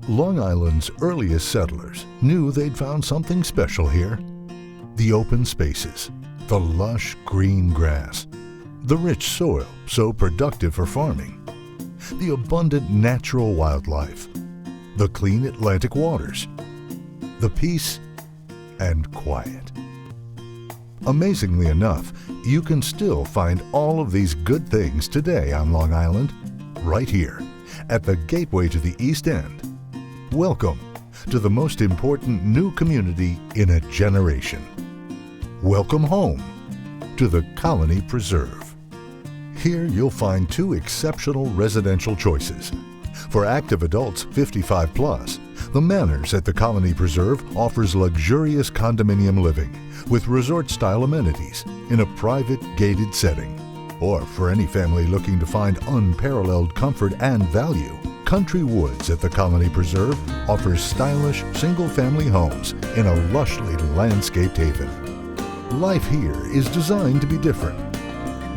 Long Island's earliest settlers knew they'd found something special here. The open spaces, the lush green grass, the rich soil so productive for farming, the abundant natural wildlife, the clean Atlantic waters, the peace and quiet. Amazingly enough, you can still find all of these good things today on Long Island, right here, at the gateway to the East End. Welcome to the most important new community in a generation. Welcome home to the Colony Preserve. Here you'll find two exceptional residential choices. For active adults 55 plus, the Manors at the Colony Preserve offers luxurious condominium living with resort-style amenities in a private gated setting. Or for any family looking to find unparalleled comfort and value, Country Woods at the Colony Preserve offers stylish single-family homes in a lushly landscaped haven. Life here is designed to be different.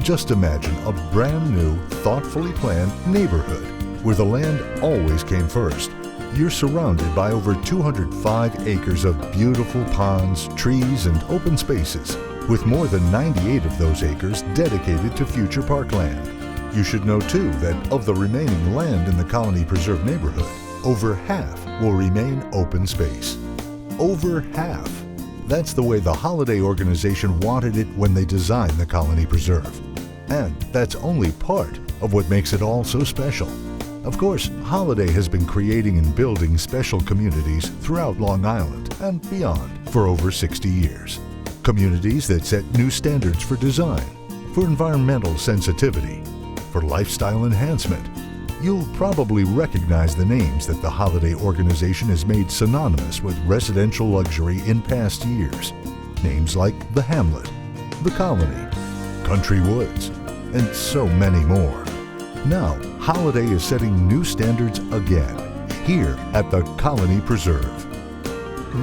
Just imagine a brand new, thoughtfully planned neighborhood where the land always came first. You're surrounded by over 205 acres of beautiful ponds, trees, and open spaces, with more than 98 of those acres dedicated to future parkland. You should know too that of the remaining land in the Colony Preserve neighborhood, over half will remain open space. Over half. That's the way the Holiday organization wanted it when they designed the Colony Preserve. And that's only part of what makes it all so special. Of course, Holiday has been creating and building special communities throughout Long Island and beyond for over 60 years. Communities that set new standards for design, for environmental sensitivity, for lifestyle enhancement. You'll probably recognize the names that the Holiday organization has made synonymous with residential luxury in past years. Names like the Hamlet, the Colony, Country Woods, and so many more. Now, Holiday is setting new standards again, here at the Colony Preserve.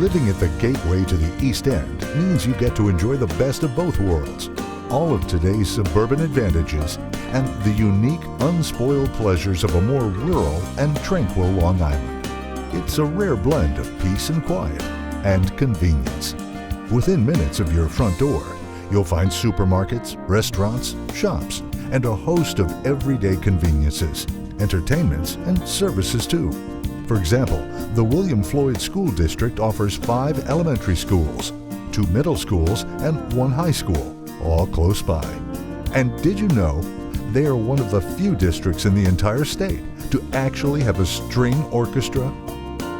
Living at the gateway to the East End means you get to enjoy the best of both worlds, all of today's suburban advantages and the unique, unspoiled pleasures of a more rural and tranquil Long Island. It's a rare blend of peace and quiet and convenience. Within minutes of your front door, you'll find supermarkets, restaurants, shops, and a host of everyday conveniences, entertainments, and services too. For example, the William Floyd School District offers 5 elementary schools, 2 middle schools, and 1 high school, all close by. And did you know they are one of the few districts in the entire state to actually have a string orchestra?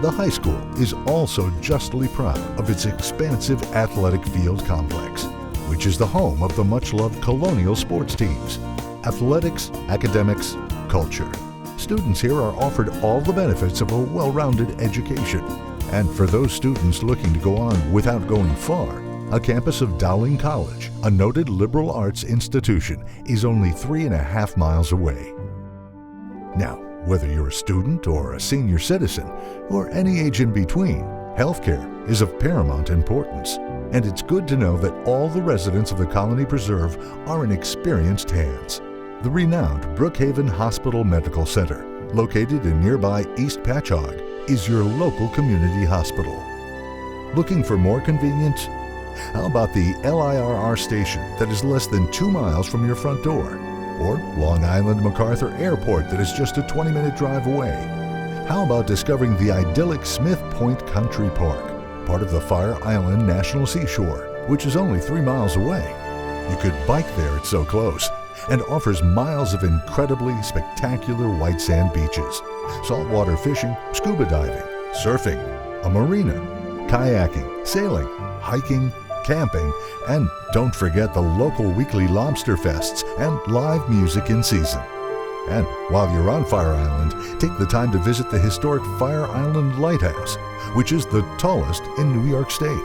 The high school is also justly proud of its expansive athletic field complex, which is the home of the much-loved colonial sports teams. Athletics, academics, culture. Students here are offered all the benefits of a well-rounded education. And for those students looking to go on without going far, a campus of Dowling College, a noted liberal arts institution, is only 3.5 miles away. Now, whether you're a student or a senior citizen, or any age in between, healthcare is of paramount importance. And it's good to know that all the residents of the Colony Preserve are in experienced hands. The renowned Brookhaven Hospital Medical Center, located in nearby East Patchogue, is your local community hospital. Looking for more convenience? How about the LIRR station that is less than 2 miles from your front door? Or Long Island MacArthur Airport that is just a 20-minute drive away? How about discovering the idyllic Smith Point Country Park, part of the Fire Island National Seashore, which is only 3 miles away? You could bike there, it's so close, and offers miles of incredibly spectacular white sand beaches, saltwater fishing, scuba diving, surfing, a marina, kayaking, sailing, hiking, camping, and don't forget the local weekly lobster fests and live music in season. And while you're on Fire Island, take the time to visit the historic Fire Island Lighthouse, which is the tallest in New York State.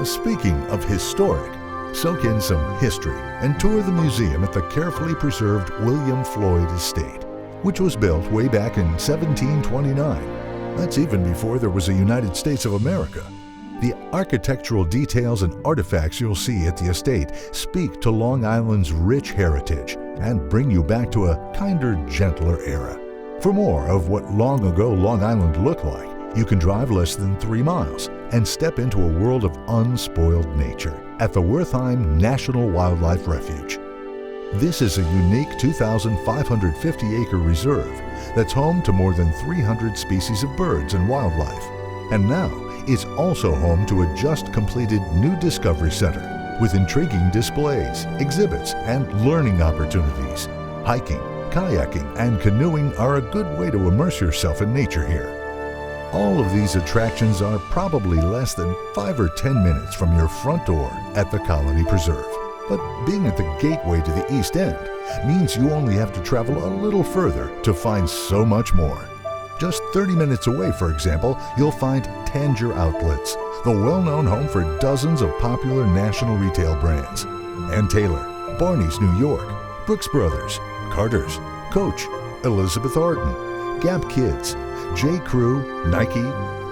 Speaking of historic, soak in some history and tour the museum at the carefully preserved William Floyd Estate, which was built way back in 1729. That's even before there was a United States of America. The architectural details and artifacts you'll see at the estate speak to Long Island's rich heritage and bring you back to a kinder, gentler era. For more of what long ago Long Island looked like, you can drive less than 3 miles and step into a world of unspoiled nature at the Wertheim National Wildlife Refuge. This is a unique 2,550-acre reserve that's home to more than 300 species of birds and wildlife, and now is also home to a just-completed new Discovery Center with intriguing displays, exhibits, and learning opportunities. Hiking, kayaking, and canoeing are a good way to immerse yourself in nature here. All of these attractions are probably less than 5 or 10 minutes from your front door at the Colony Preserve. But being at the gateway to the East End means you only have to travel a little further to find so much more. Just 30 minutes away, for example, you'll find Tanger Outlets, the well-known home for dozens of popular national retail brands. Ann Taylor, Barney's New York, Brooks Brothers, Carter's, Coach, Elizabeth Arden, Gap Kids, J. Crew, Nike,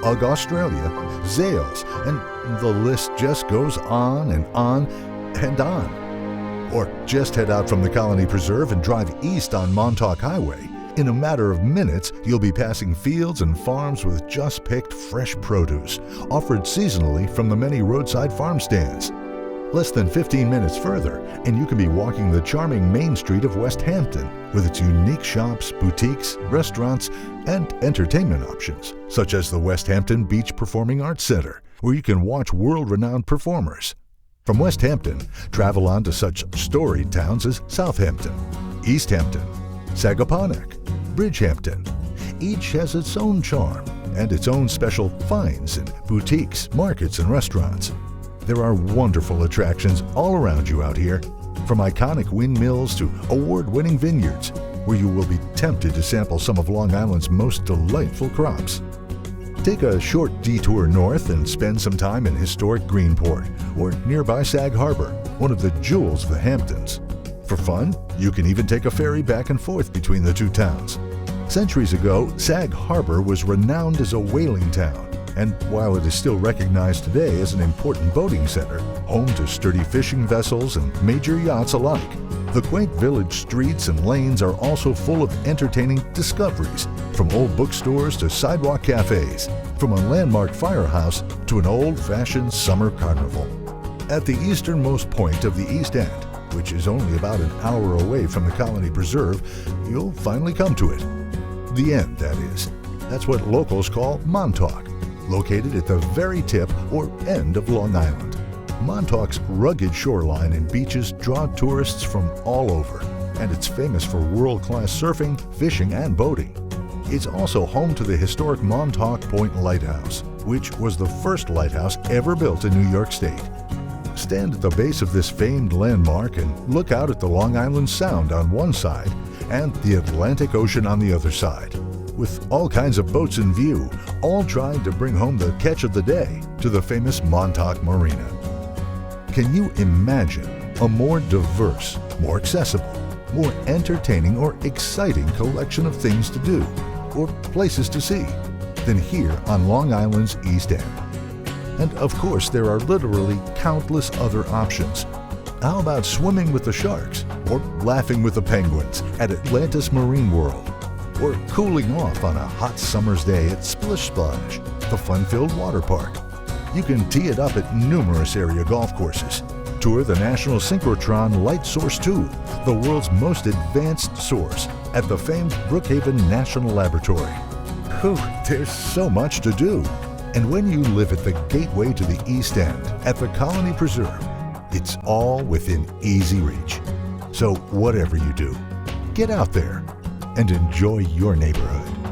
UGG Australia, Zales, and the list just goes on and on and on. Or just head out from the Colony Preserve and drive east on Montauk Highway. In a matter of minutes, you'll be passing fields and farms with just picked fresh produce, offered seasonally from the many roadside farm stands. Less than 15 minutes further, and you can be walking the charming Main Street of West Hampton with its unique shops, boutiques, restaurants, and entertainment options, such as the West Hampton Beach Performing Arts Center, where you can watch world-renowned performers. From West Hampton, travel on to such storied towns as Southampton, East Hampton, Sagaponack, Bridgehampton. Each has its own charm and its own special finds in boutiques, markets, and restaurants. There are wonderful attractions all around you out here, from iconic windmills to award-winning vineyards, where you will be tempted to sample some of Long Island's most delightful crops. Take a short detour north and spend some time in historic Greenport or nearby Sag Harbor, one of the jewels of the Hamptons. For fun, you can even take a ferry back and forth between the two towns. Centuries ago, Sag Harbor was renowned as a whaling town, and while it is still recognized today as an important boating center, home to sturdy fishing vessels and major yachts alike, the quaint village streets and lanes are also full of entertaining discoveries, from old bookstores to sidewalk cafes, from a landmark firehouse to an old-fashioned summer carnival. At the easternmost point of the East End, which is only about an hour away from the Colony Preserve, you'll finally come to it. The end, that is. That's what locals call Montauk, located at the very tip or end of Long Island. Montauk's rugged shoreline and beaches draw tourists from all over, and it's famous for world-class surfing, fishing, and boating. It's also home to the historic Montauk Point Lighthouse, which was the first lighthouse ever built in New York State. Stand at the base of this famed landmark and look out at the Long Island Sound on one side and the Atlantic Ocean on the other side, with all kinds of boats in view, all trying to bring home the catch of the day to the famous Montauk Marina. Can you imagine a more diverse, more accessible, more entertaining or exciting collection of things to do or places to see than here on Long Island's East End? And of course, there are literally countless other options. How about swimming with the sharks, or laughing with the penguins at Atlantis Marine World, or cooling off on a hot summer's day at Splish Splash, the fun-filled water park? You can tee it up at numerous area golf courses. Tour the National Synchrotron Light Source 2, the world's most advanced source, at the famed Brookhaven National Laboratory. Whew, there's so much to do. And when you live at the gateway to the East End, at the Colony Preserve, it's all within easy reach. So whatever you do, get out there and enjoy your neighborhood.